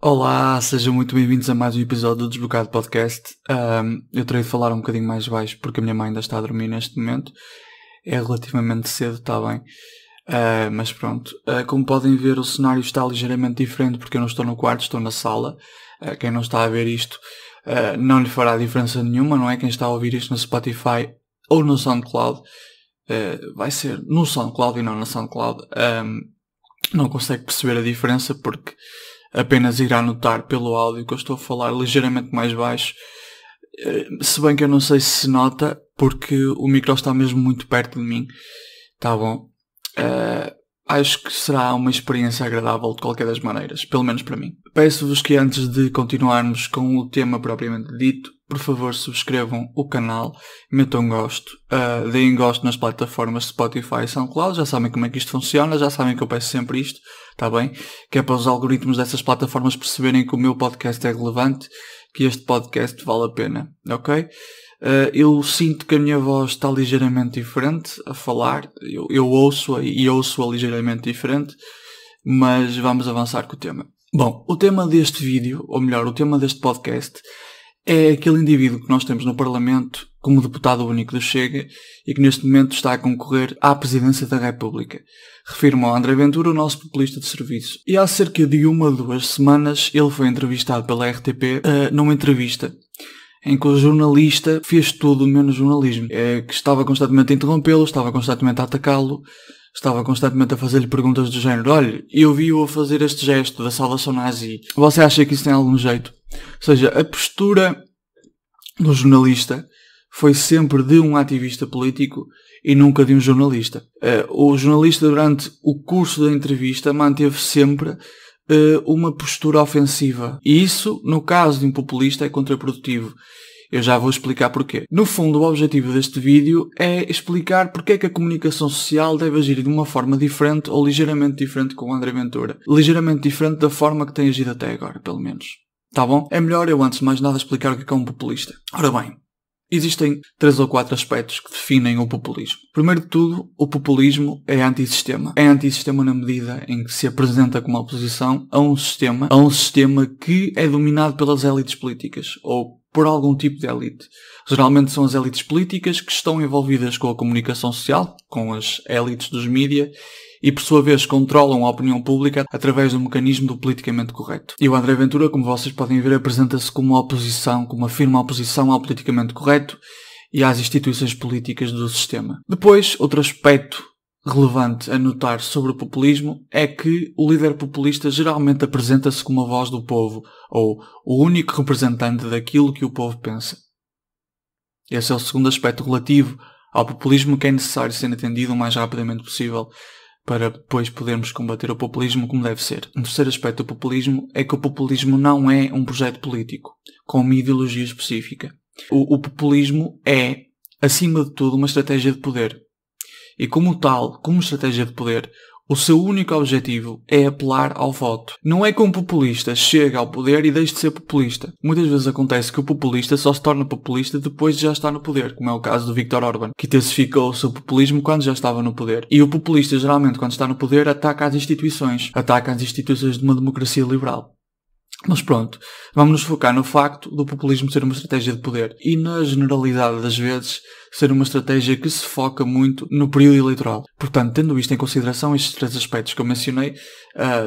Olá, sejam muito bem-vindos a mais um episódio do Desbocado Podcast. Eu terei de falar um bocadinho mais baixo porque a minha mãe ainda está a dormir neste momento. É relativamente cedo, está bem. Mas pronto, como podem ver, o cenário está ligeiramente diferente porque eu não estou no quarto, estou na sala. Quem não está a ver isto não lhe fará diferença nenhuma, não é? Quem está a ouvir isto no Spotify ou no SoundCloud, vai ser no SoundCloud e não na SoundCloud. Não consegue perceber a diferença porque apenas irá notar pelo áudio que eu estou a falar ligeiramente mais baixo, se bem que eu não sei se nota porque o micro está mesmo muito perto de mim. Tá bom. Acho que será uma experiência agradável de qualquer das maneiras, pelo menos para mim. Peço-vos que antes de continuarmos com o tema propriamente dito, por favor subscrevam o canal, metam gosto, deem gosto nas plataformas Spotify e SoundCloud, já sabem como é que isto funciona, já sabem que eu peço sempre isto, está bem? Que é para os algoritmos dessas plataformas perceberem que o meu podcast é relevante, que este podcast vale a pena, ok? Eu sinto que a minha voz está ligeiramente diferente a falar, eu ouço-a e ouço-a ligeiramente diferente, mas vamos avançar com o tema. Bom, o tema deste vídeo, ou melhor, o tema deste podcast, é aquele indivíduo que nós temos no Parlamento como deputado único do Chega e que neste momento está a concorrer à presidência da República. Refiro-me ao André Ventura, o nosso populista de serviço. E há cerca de 1 ou 2 semanas ele foi entrevistado pela RTP numa entrevista em que o jornalista fez tudo menos jornalismo. Que estava constantemente a interrompê-lo, estava constantemente a atacá-lo, estava constantemente a fazer-lhe perguntas do género: olha, eu vi-o a fazer este gesto da saudação nazi, você acha que isso tem algum jeito? Ou seja, a postura do jornalista foi sempre de um ativista político e nunca de um jornalista. O jornalista, durante o curso da entrevista, manteve sempre uma postura ofensiva. E isso, no caso de um populista, é contraprodutivo. Eu já vou explicar porquê. No fundo, o objetivo deste vídeo é explicar porque é que a comunicação social deve agir de uma forma diferente ou ligeiramente diferente com o André Ventura. Ligeiramente diferente da forma que tem agido até agora, pelo menos. Tá bom? É melhor eu, antes de mais nada, explicar o que é um populista. Ora bem, existem 3 ou 4 aspectos que definem o populismo. Primeiro de tudo, o populismo é antissistema. É antissistema na medida em que se apresenta como oposição a um sistema que é dominado pelas elites políticas, ou por algum tipo de elite. Geralmente são as elites políticas que estão envolvidas com a comunicação social, com as elites dos mídia, e por sua vez controlam a opinião pública através do mecanismo do politicamente correto. E o André Ventura, como vocês podem ver, apresenta-se como uma oposição, como uma firme oposição ao politicamente correto e às instituições políticas do sistema. Depois, outro aspecto relevante a notar sobre o populismo é que o líder populista geralmente apresenta-se como a voz do povo, ou o único representante daquilo que o povo pensa. Esse é o segundo aspecto relativo ao populismo que é necessário ser entendido o mais rapidamente possível para depois podermos combater o populismo como deve ser. Um terceiro aspecto do populismo é que o populismo não é um projeto político, com uma ideologia específica. O populismo é, acima de tudo, uma estratégia de poder. E como tal, como estratégia de poder, o seu único objetivo é apelar ao voto. Não é que um populista chega ao poder e deixe de ser populista. Muitas vezes acontece que o populista só se torna populista depois de já estar no poder, como é o caso do Viktor Orbán, que intensificou o seu populismo quando já estava no poder. E o populista, geralmente, quando está no poder, ataca as instituições de uma democracia liberal. Mas pronto, vamos nos focar no facto do populismo ser uma estratégia de poder e, na generalidade das vezes, ser uma estratégia que se foca muito no período eleitoral. Portanto, tendo isto em consideração, estes 3 aspectos que eu mencionei,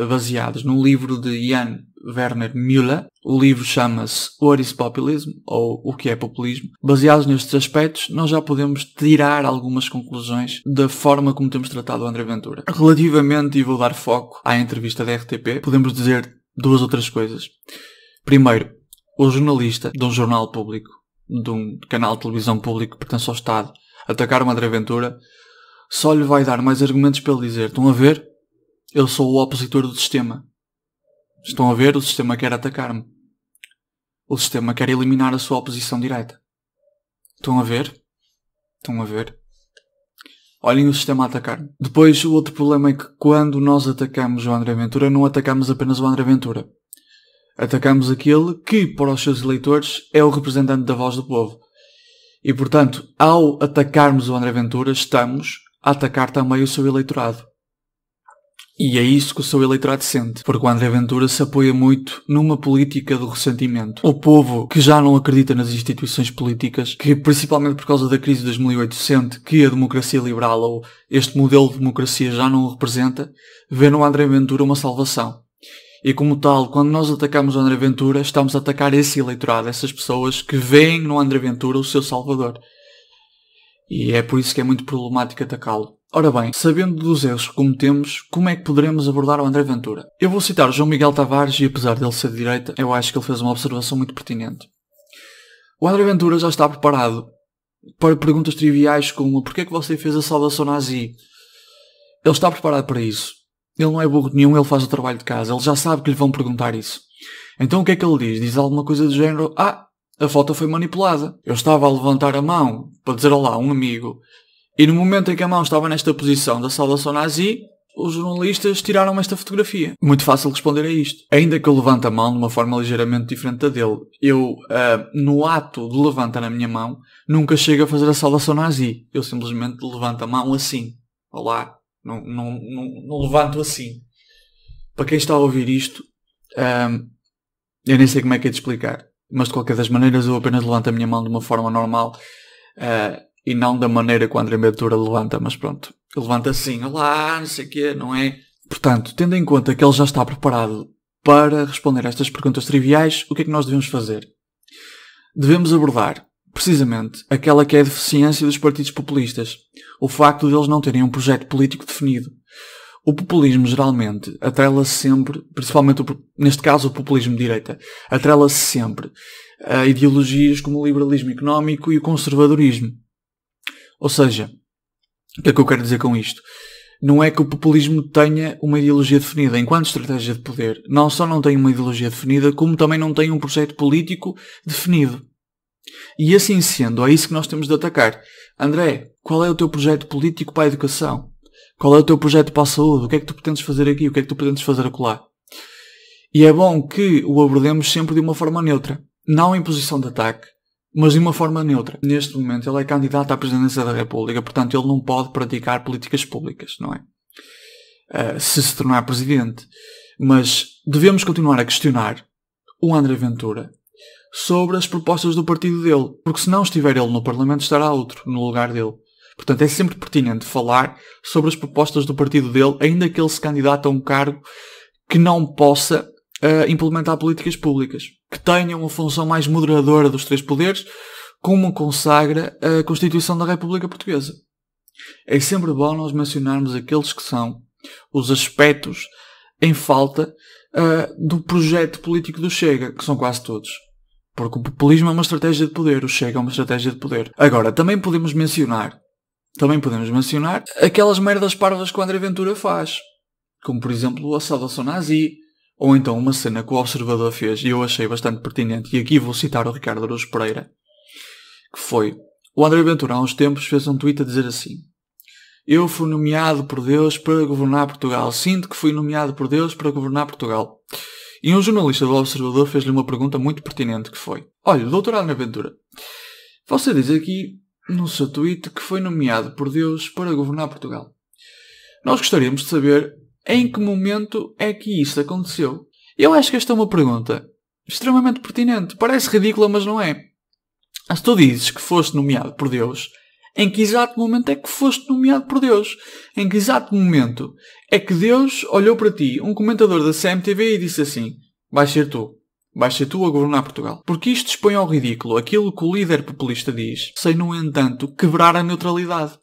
baseados num livro de Jan Werner Müller, o livro chama-se What is Populism, ou O que é Populismo. Baseados nestes aspectos, nós já podemos tirar algumas conclusões da forma como temos tratado o André Ventura. Relativamente, e vou dar foco à entrevista da RTP, podemos dizer 2 ou 3 coisas. Primeiro, o jornalista de um jornal público, de um canal de televisão público que pertence ao Estado, atacar o André Ventura, só lhe vai dar mais argumentos para ele dizer: estão a ver? Eu sou o opositor do sistema. Estão a ver? O sistema quer atacar-me. O sistema quer eliminar a sua oposição direta. Estão a ver? Estão a ver? Olhem o sistema a atacar-me. Depois, o outro problema é que quando nós atacamos o André Ventura, não atacamos apenas o André Ventura. Atacamos aquele que, para os seus eleitores, é o representante da voz do povo. E, portanto, ao atacarmos o André Ventura, estamos a atacar também o seu eleitorado. E é isso que o seu eleitorado sente, porque o André Ventura se apoia muito numa política do ressentimento. O povo que já não acredita nas instituições políticas, que principalmente por causa da crise de 2008 sente que a democracia liberal ou este modelo de democracia já não o representa, vê no André Ventura uma salvação. E como tal, quando nós atacamos o André Ventura, estamos a atacar esse eleitorado, essas pessoas que veem no André Ventura o seu salvador. E é por isso que é muito problemático atacá-lo. Ora bem, sabendo dos erros que cometemos, como é que poderemos abordar o André Ventura? Eu vou citar o João Miguel Tavares e apesar dele ser de direita, eu acho que ele fez uma observação muito pertinente. O André Ventura já está preparado para perguntas triviais como porquê é que você fez a saudação nazi? Ele está preparado para isso. Ele não é burro nenhum, ele faz o trabalho de casa. Ele já sabe que lhe vão perguntar isso. Então o que é que ele diz? Diz alguma coisa do género, a foto foi manipulada. Eu estava a levantar a mão para dizer olá a um amigo e no momento em que a mão estava nesta posição da saudação nazi, os jornalistas tiraram esta fotografia. Muito fácil responder a isto. Ainda que eu levante a mão de uma forma ligeiramente diferente da dele, eu, no ato de levantar a minha mão, nunca chego a fazer a saudação nazi. Eu simplesmente levanto a mão assim. Olá. Não levanto assim. Para quem está a ouvir isto, eu nem sei como é que é de explicar. Mas de qualquer das maneiras eu apenas levanto a minha mão de uma forma normal. E não da maneira que o André Ventura levanta, mas pronto. Ele levanta assim, olá, não sei o quê, não é? Portanto, tendo em conta que ele já está preparado para responder a estas perguntas triviais, o que é que nós devemos fazer? Devemos abordar, precisamente, aquela que é a deficiência dos partidos populistas. O facto de eles não terem um projeto político definido. O populismo, geralmente, atrela-se sempre, principalmente, neste caso, o populismo de direita, atrela-se sempre a ideologias como o liberalismo económico e o conservadorismo. Ou seja, o que é que eu quero dizer com isto? Não é que o populismo tenha uma ideologia definida. Enquanto estratégia de poder, não só não tem uma ideologia definida, como também não tem um projeto político definido. E assim sendo, é isso que nós temos de atacar. André, qual é o teu projeto político para a educação? Qual é o teu projeto para a saúde? O que é que tu pretendes fazer aqui? O que é que tu pretendes fazer acolá? E é bom que o abordemos sempre de uma forma neutra. Não em posição de ataque, mas de uma forma neutra. Neste momento ele é candidato à presidência da República, portanto ele não pode praticar políticas públicas, não é? Se tornar presidente. Mas devemos continuar a questionar o André Ventura sobre as propostas do partido dele. Porque se não estiver ele no Parlamento, estará outro no lugar dele. Portanto, é sempre pertinente falar sobre as propostas do partido dele, ainda que ele se candidate a um cargo que não possa implementar políticas públicas. Que tenham uma função mais moderadora dos três poderes, como consagra a Constituição da República Portuguesa. É sempre bom nós mencionarmos aqueles que são os aspectos em falta do projeto político do Chega, que são quase todos. Porque o populismo é uma estratégia de poder, o Chega é uma estratégia de poder. Agora, também podemos mencionar aquelas merdas parvas que o André Ventura faz. Como, por exemplo, a saudação nazi. Ou então uma cena que o Observador fez e eu achei bastante pertinente. E aqui vou citar o Ricardo Araújo Pereira. Que foi... O André Ventura há uns tempos fez um tweet a dizer assim: eu fui nomeado por Deus para governar Portugal. Sinto que fui nomeado por Deus para governar Portugal. E um jornalista do Observador fez-lhe uma pergunta muito pertinente que foi: olha, doutor André Ventura, você diz aqui no seu tweet que foi nomeado por Deus para governar Portugal. Nós gostaríamos de saber em que momento é que isso aconteceu. Eu acho que esta é uma pergunta extremamente pertinente. Parece ridícula, mas não é. Se tu dizes que foste nomeado por Deus, em que exato momento é que foste nomeado por Deus? Em que exato momento é que Deus olhou para ti, um comentador da CMTV, e disse assim: vais ser tu a governar Portugal? Porque isto expõe ao ridículo aquilo que o líder populista diz, sem, no entanto, quebrar a neutralidade.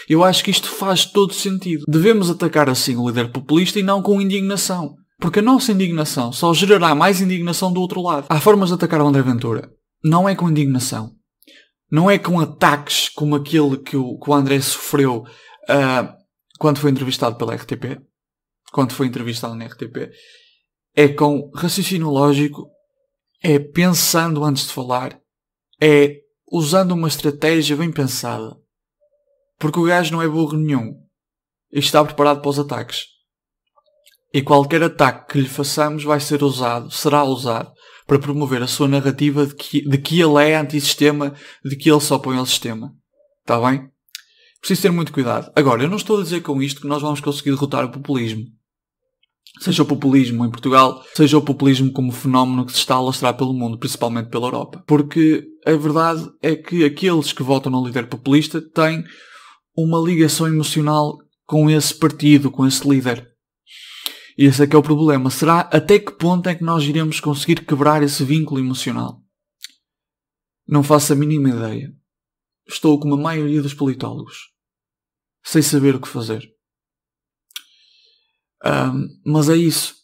Eu acho que isto faz todo sentido. Devemos atacar assim o líder populista e não com indignação. Porque a nossa indignação só gerará mais indignação do outro lado. Há formas de atacar o André Ventura. Não é com indignação. Não é com ataques como aquele que o André sofreu quando foi entrevistado pela RTP. Quando foi entrevistado na RTP. É com raciocínio lógico. É pensando antes de falar. É usando uma estratégia bem pensada. Porque o gajo não é burro nenhum. E está preparado para os ataques. E qualquer ataque que lhe façamos será usado para promover a sua narrativa de que ele é antissistema, de que ele se opõe ao sistema. Está bem? Preciso ter muito cuidado. Agora, eu não estou a dizer com isto que nós vamos conseguir derrotar o populismo. Seja o populismo em Portugal, seja o populismo como fenómeno que se está a alastrar pelo mundo, principalmente pela Europa. Porque a verdade é que aqueles que votam no líder populista têm uma ligação emocional com esse partido, com esse líder. E esse é que é o problema. Será até que ponto é que nós iremos conseguir quebrar esse vínculo emocional? Não faço a mínima ideia. Estou como a maioria dos politólogos, sem saber o que fazer. Mas é isso.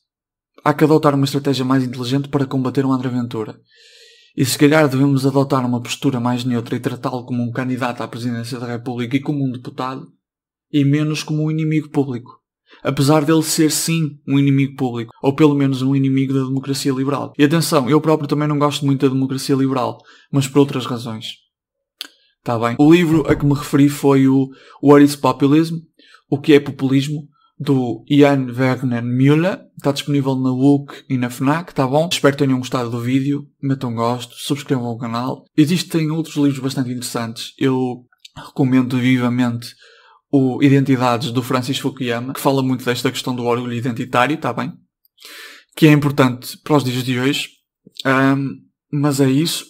Há que adotar uma estratégia mais inteligente para combater o André Ventura. E se calhar devemos adotar uma postura mais neutra e tratá-lo como um candidato à presidência da República e como um deputado, e menos como um inimigo público. Apesar dele ser sim um inimigo público, ou pelo menos um inimigo da democracia liberal. E atenção, eu próprio também não gosto muito da democracia liberal, mas por outras razões. Tá bem? O livro a que me referi foi o What is Populism? O que é populismo? Do Jan Wegner Müller. Está disponível na WUC e na FNAC, tá bom? Espero que tenham gostado do vídeo. Metam gosto, subscrevam o canal. Existem outros livros bastante interessantes. Eu recomendo vivamente o Identidades, do Francis Fukuyama, que fala muito desta questão do orgulho identitário, tá bem? Que é importante para os dias de hoje. Mas é isso.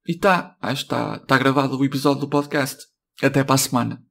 E acho que está gravado o episódio do podcast. Até para a semana.